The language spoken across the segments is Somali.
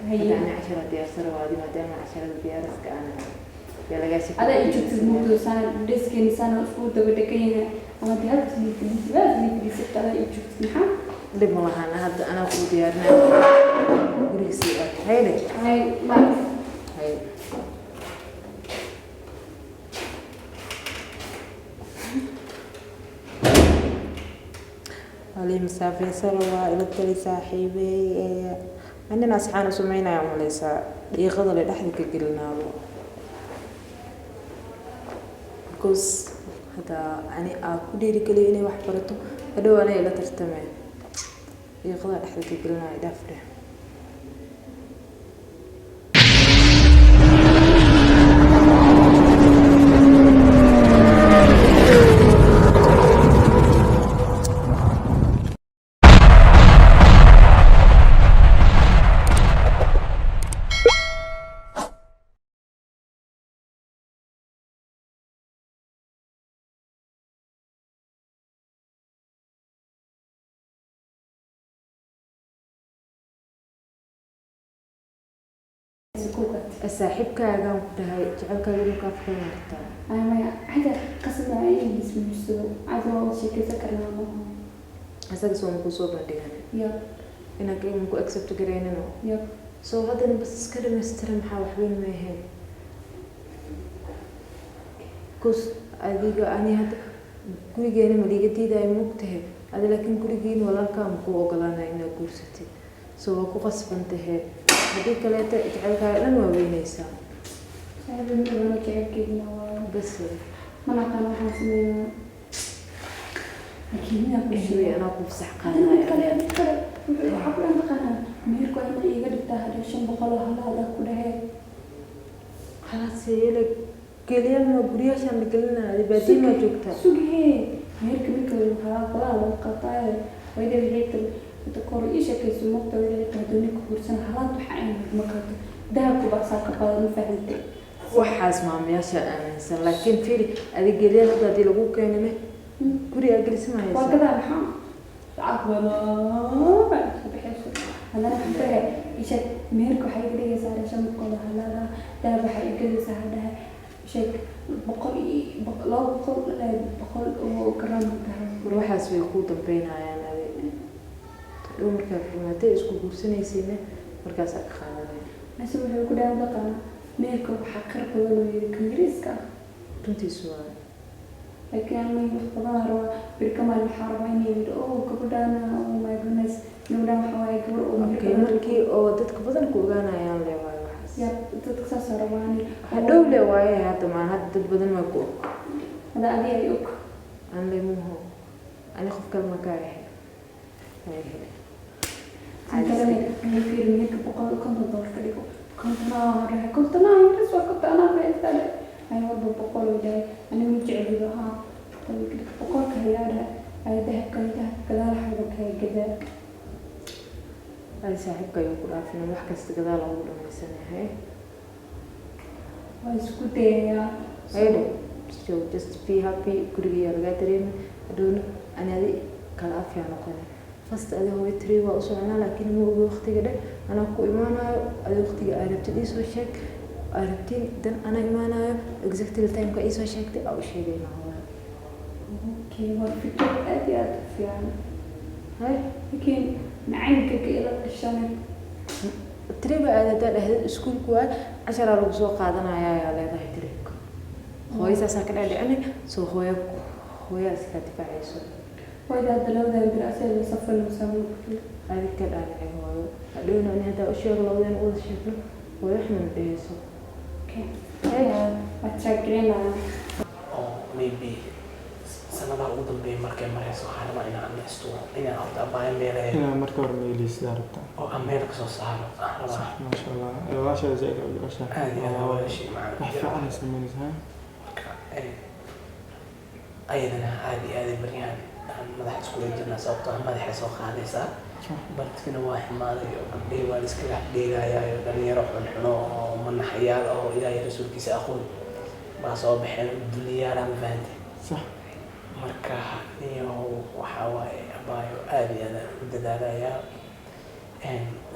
هي أنا 10 ديار سروادي ما دام 10 ديار أنا يلا جالس هذا يجوز الموضوع سنة ديسكين سنة أسبوع تبغى كينه أما تهاد تلي ست هذا يجوز نحن اللي والله أنا أقول ديارنا بريسي هاي ما هاي علي مسافر سروا إلى التلي صاحبي عندنا أصحاب سمعنا يوم ليس يغضل لحدك قلنا له كوس هذا يعني أكودي ركلي إني وحبرته هذا أنا إلى ترتمع يغضل لحدك قلنا دافره الساحبك أنا كده جعلك يقولك أفكار مرتاح أنا ما حاجة قسم عين بسم الله عاد أول شيء كذا كلامه أسأل سؤال مكوسوب عندي يب أنا كي مكو أكسبت قرينا يب سو هذا أنا بس كده مستلم حاوحين ما هي كوس أديك أنا هاد كل جاني مليجتي دايما مكتئب هذا لكن كل جين ولا كام كو أقلنا إنه كورستي سو كو قصبنته هذيك لا تجعلها لن وبينيسا هذا من كيف كذا بس ما أنا حاسمين لكن شوي أنا بفسح قناة يعني حبل أنا قناة مير كوي ما يقدر تهدي شن بقولها هذا كله خلاص يلك كليا ما بريا شان لكلنا هذه بعدين ما جوكتها سوقي مير كمية كل هذا القطاع وإذا بيت تقول إيش كيس المقطع اللي تهدوني كورسنا هلا تحقين مكان ده كوبا ساق قادم فهمت وحاس ما مياشا أنا لكن فيري هذه قليا هذا دي لقوك يعني كوريا أجلس معي وكذا الحام عقبال بعد بحس أنا حبه إيش ميركو حيقدر يسار عشان بقول هلا ده بحيقدر يسار ده شيء بقول وكرام كهرب روح أسوي خوض بينها يعني لو مركب ما تيجي كوسنة سنة مركز أخانا نسمع هو كده بقى ميركو حقر قولوا يكمريسكا تنتي سؤال لكن أنا يخبرنا بالكمال الحربين يقولوا كبدانا وما يقولناش نودام حواي كبر أوكي مركي أو تتكبدن كوجانا يعني لواي وحس يا تتكسر رواني هدول لواي هذا ما هذا تتبدن ما كو هذا أدي أيوك أنا لي مو هو أنا خف كلمة كاره هاي أنا في الميك بقول كنت دور كليكو كنت أنا بس وقت أنا بيتنا أيوة بقول جاي أنا متجعل بها بقول كهيارة ده كذا حبك هي كذا هذا صاحبك يقول عارفين ما حكست كذا لا أقول من السنة هاي واسكتي هاي so just be happy كوريا رجعتين دون أنا هذه كالعافية أنا قلنا فست هذا هو يتري وأصلنا لكن مو بوقت كده أنا كو إيمانا هذا وقت عرفت دي سو شك عرفتي دن أنا إيمانا exactly التايم كأي سو شك أو شيء ده هو أوكي والفكرة أدي أدف يعني هاي لكن معينك كإلى الشمال التري بقى هذا سكول كوا عشان أروح سوق قادنا يا لا ده تري هو ساكن على أنا سو هو أسكت فعيسو وإذا دلوا ذا الدراسة صف المسامح هذه كلام هو هذول أن هذا أشياء لو ذا نقول شيء هو يحمل بيسو أوكي أتشكرنا maybe sanadaha ugu dambeeyay markay marayso waxaan rabaa inaan nesto inaan horta abaayo meelahay inaan marka hore meeliis daarta oo aan meel ka soo saaro waxaan rabaa maasha allah walaashaa zaid u jeceshahay aad iyo aad walaashii macaan wax fiican ay samaynaysaa marka ayadana aad iyo aad bariyaan madaxa isku jirnaa sababtoo ah madaxay soo qaadaysaa bartkina waa ximaaday oo gabdhihii waa iska dhex dheegayaayo dhalinyaro xunxuno oo manaxayaal oo ilaahay rasuulkiisa aqoon baa soo baxeen duniyaalaan fahanteen صح marka iyo waxa waaye abaayo aad iyo aad u dadaalaya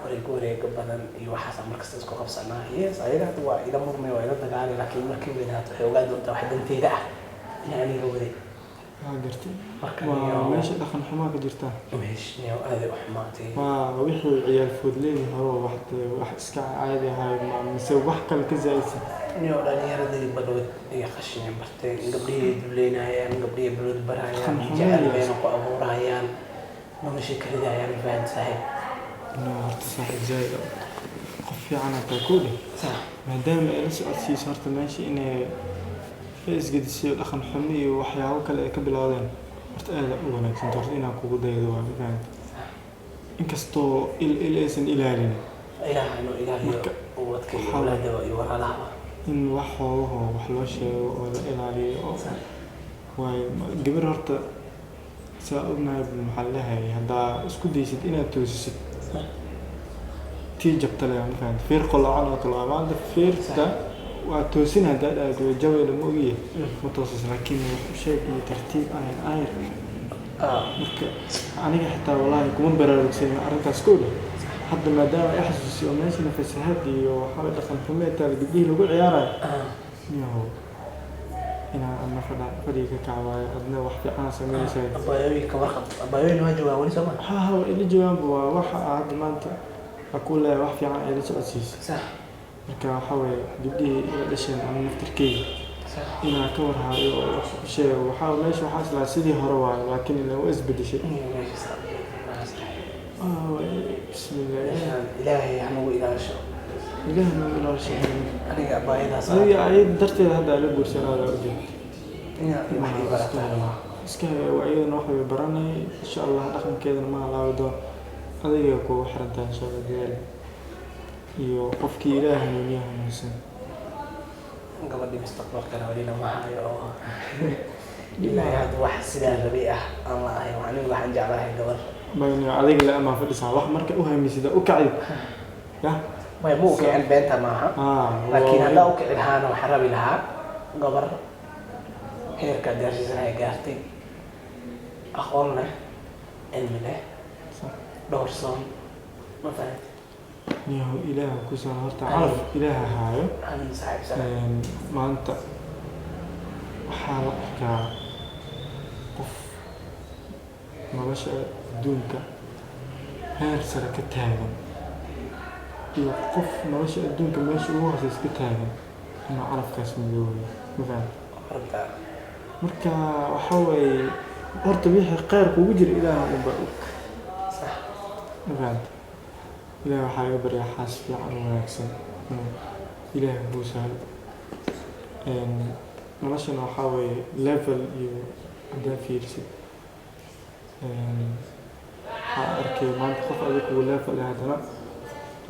wareega badan iyo waxaas markasta isku qabsanaa yes ayaga hadda waa ila murmay waa ila dagaalay laakiin markii weynaato waxay ogaan doontaa wax danteeda ah in aniga waday gartay marka waa meesha dhaqan xumaa ka jirta meesha aad u xumaatay waa wixii ciyaal foodleedii hore wax iska caadi ahay mise wax kale ka zaa'idsan inuu dhalinyaradii balwad iyo qashin bartay gabdhihii duleynayaan gabdhihii balwad barayaan jacayl bayna ku abuurayaan nolosha kalidayaan faham saaxiib horta saaxiib zaa'id qof fiican ataa ku dheh maadaama ay la socodsiiso horta meesha inay isgedisiyo dhaqan xumo iyo waxyaabo kale ay ka bilowdeen horta aad u wanaagsan horta inaan kugu daydo waa faham inkastoo aysan ilaalin ilaaha inuu ilaaliyo ubadka iyo awlaadaba iyo walaalaha in wax hoogaho wax loo sheego oo la ilaaliyo oo waayo gabar horta saa ognahay maxaa leeyahay haddaa isku daysid inaad toosisid tii jabta leh ma fahamta fiir qolacan oo kale waa maanta fiirta waa toosin haddaa dhaado jawayla ma ogiye ma toosas laakiin wax u sheeg iyo tartiib ayr marka aniga xitaa wallaahi kuma baraarugsan arrintaas koo dheh hadda maadaama ay xasuusiyo oo meeshana fasahaad iyo waxaa dhaqan xumeetaa gabdhihii lagu ciyaarayo niyahow inaan adna fadhiga ka kacwaayo adna wax fiican samaynaysaa abaayooyin waa joogaan weli sooma ha ila joogaanba waa waxa hadda maanta aku leeyahay wax fiican ay la socodsiisa marka waxaa weeye gabdhihii ila dhasheen ama naftirkeyga inaan ka warhaayo oo wax u sheego waxaa meesha waxaa islaa sidii hore waayo laakiin ila waa isbedeshay بسم الله إلهي هنو إلى شو إلهي هنو إلى شو أنا أبايد هذا أي عيد درت هذا على بورسان هذا أرجع إن واحد برا إسكا وعيد نروح براني إن شاء الله دخل كذا ما لا ودون هذا يكون حرنت إن شاء الله ديال يوقفك إلهي من يهم نسين قبل دي مستقبل كان ولينا معها إلهي هذا واحد سنة ربيعة الله هي وعني واحد جعلها قبل ما عليك لا ما في الإسعاف واحد مركب وهم يسيدا وكعيب يا ما مو كعن بنتها معها لكن هذا وكعن هانا وحربي لها قبر هير كدير جزنا يقارتي أخونا علمنا دورسون ما فهمت ياهو إله كوسان هرتا عرف إله هايو أنا صاحب ما أنت حالك قف nolosha adduunka heer sare ka taagan iyo qof nolosha adduunka meesha ugu hooseysa ka taagan inuu carafkaas midoobay ma fahamta marka waxaa weeye horta wixii kheyr kugu jira ilaaha unba og ma fahamta ilaah waxaa laga baryaa xaas fiican oo wanaagsan ilaah buu sahal noloshana waxaa weeye level iyo haddaa fiirsid waxaa arkay maanta qof adig kugu leefale haddana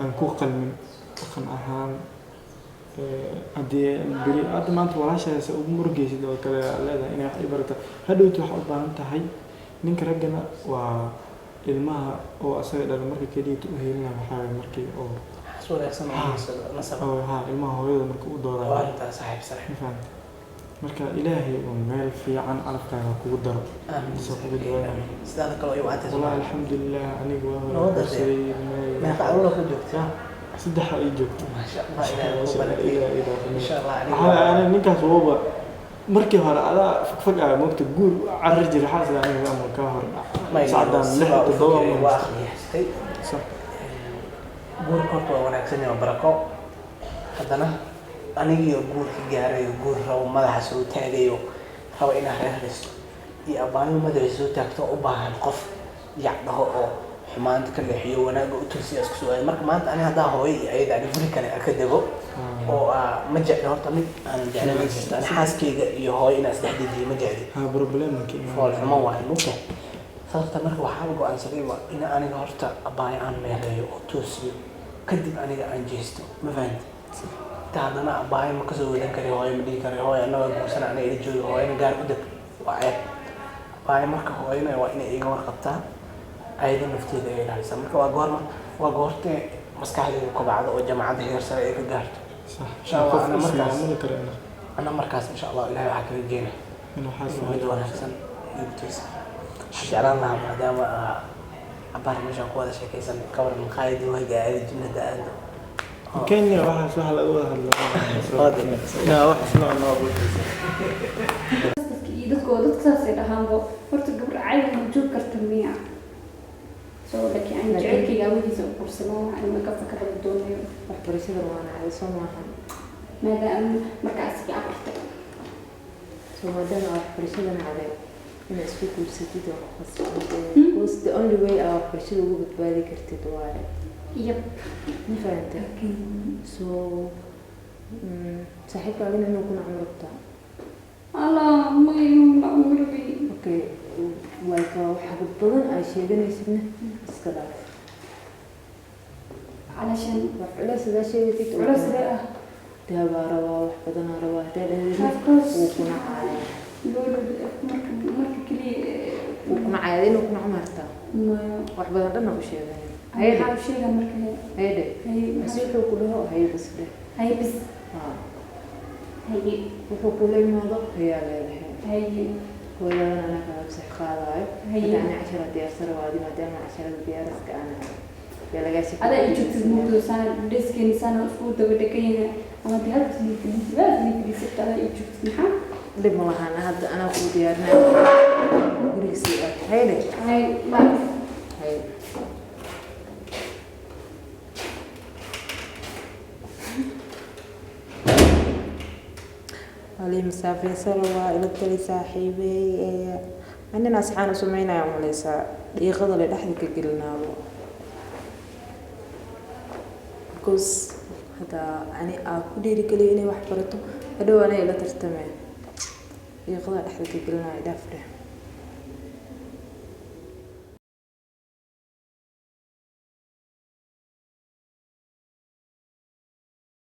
aan ku qalmin dhaqan ahaan haddii beri hadda maanta walaashaasa ugu murugeysid oo kale leedahay inay wax i barata hadhowti waxaa u baahan tahay ninka raggana waa ilmaha oo asaga dhala marka keliya u heelina waxaa markii oo ilmaha hooyada marka u doorayo marka ilaahay oo meel fiican calafkaaga kugu daro soo kugu dawaayo sidaad kale ay waatay والله الحمد لله aniga waa hore ma fa'alo ku joogtaa saddex ay joogto ma sha Allah ilaahay ma sha Allah ana ninkaas waba markii hore ada fag moogta guur carar jir xaas aniga ama ka hor saadan lixda dowa waa akhriyay guur korto wanaagsan iyo barako hadana anigii guurka gaaray guur rabo madaxa soo taagayo rabo inaan reeristo iyo abaano madaxa soo taagto u baahan qof yacdaho oo xumaanta ka leexiyo wanaaga u tulsiya isku soo ay marka maanta aniga hadaa hooyo iyo ayada aan guri kale ka dago oo ma jeclo horta mid aan jeclayn aan xaaskeyga iyo hooyo inaan isdhexdeediyo ma jecli problemka fool xumo waa mugta sababta marka waxaa go'aansaday waa in aniga horta abaayo aan meeleeyo oo toosiyo kadib aniga aan jeesto ma fahanti taadana abaayo ma kasoo wadan kari hooyo ma dhihi kari hooyo annaga guursan aniga ila joogo hooyana gaar u deg waa ceeb abaayo marka hooyana waa inay iga warqabtaa ayada nafteeda ay ilaalisa marka waa goortee maskaxdeedu kobacdo oo jamacadda heer sare ay ka gaarto insha Allah ana markaas insha Allah ilaahay waxaa kaga geena inuu wanaagsan joogtiisa jeclaan lahaa maadaama cabaar meeshaan ku wada sheekaysan kabar maqaayadii waaga aada jimlada aado Kenya waxaas waxa laga wada hadlo wax isla noogu dadka saasay dhahaanbo horta gabar caadi ma joog karta miya soo laakiin aan jecelkayga awadiisa u kursanaa aan ka fakarada doonayo waxbarashada waana caadi soo maahan maadaama markaas ka abartay soo maadaama waxbarashadana caadi inaad isku guursatid oo khasban because the only way aad waxbarashada ugu badbaadi kartid waaye yep ma fahantay so saaxiibkaaga inuu kuna camal rabtaa Allah ma yumna umri okay like waxa badan ay sheeganaysidna iska dhaaf علشان ولا سدا شيء تيجي ولا سدا ده روا وحدنا روا ده وكنا عادي marka kali وكنا عادين وكنا عمرتا وحبنا لنا وشيء هاي حاول شيء marka هيدا مسيحه كله هي بس ده هاي بس هاي وحكوا ما ضب هي لا هاي ولا انا كبسح قاضي هي يعني 10 ديار سروادي ما دام 10 ديار انا ada ijut mudo sana deskin sana usku dawada kayna ama diyaar sidii sidii sidii ijut maxaa dib ma lahaan hadda ana ku diyaarnaa gurigiisa hayde hay ma hay علي مسافر سلوى إلى التلي صاحبي عندنا أصحاب سمعنا يوم ليس يغضى لدحدك قلنا له because هذا يعني أكو ديري كلي إني واحد برضو هذا أنا إلى ترتمي يغضى لدحدك قلنا يدفره